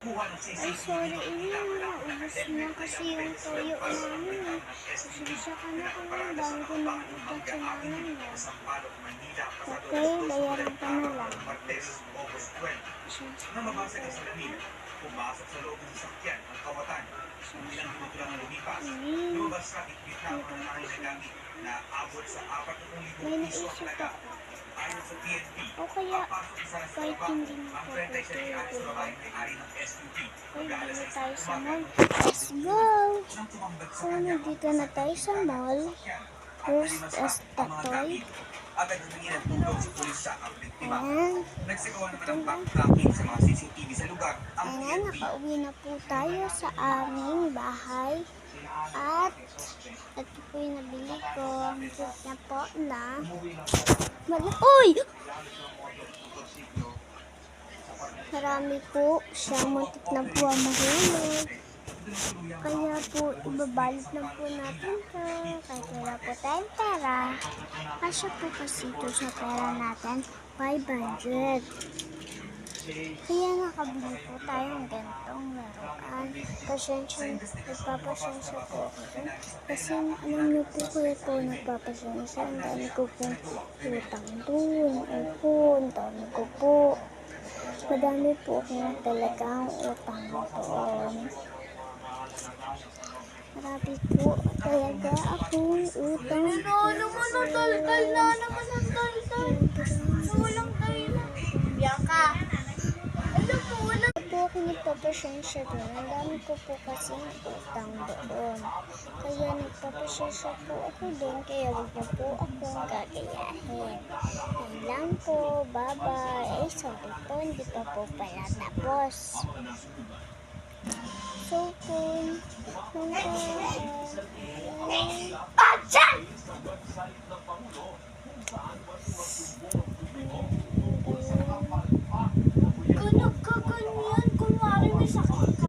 Ay, sorry, naubos na kasi yung toyo namin. Pasensya ka na kung ang dami ko ng ugat sa namin. Okay, bayaran ka na lang. Pasensya ka na po. Pumasok sa loob ng sasakyan ang kawatan. Bilang tinutulang ng lumipas, May lumabas sa tikbit na ang pananangin na gamit na abot sa 40,000 piso ang naisip halaga. ako. Ayon sa PNP, O kaya, papasok isa sa kahit trabaho hindi na ang po 37 anyos pwede, babaeng may-ari ng SUV. ay, Mag-aalas dito sa tayo sa mall. umaga, Let's go! nang tumambad sa So, kanya ang nandito na tayo sa mall. First, Tatoy. agad humingi ng tulong sa pulisya ang biktima. Ayan. Nagsagawa naman ng backtracking sa mga CCTV sa lugar ang Ayan, PNP. nakauwi na po tayo sa aming bahay. At ito po yung nabili ko. Ang cute na po na Uy! Marami po siya. Muntik na po ang mahulog. Kaya po, ibabalot na po natin to. Kahit wala po tayong pera. Kasya po kasi ito sa pera natin, 500. Kaya nakabili po tayo ng ganitong laruan. Nagpapasensya po ako dun. Kasi alam niyo po kaya po nagpapasensya. Ang dami ko pong utang dun. Ang dami ko po. Madami po akong talagang utang doon. Marami po talaga akong utang. Ano mo na tal-tal na naman ang tal-tal. Walang dahilan. Bianca. Ano po, wala. Po ako nagpapasensya doon. Ang dami ko po kasi utang doon. Kaya nagpapasensya po ako doon. Kaya huwag na po akong gagayahin. Yan lang po. Bye-bye. Ay, sorry po. Hindi pa po pala tapos. So, kung Atsan!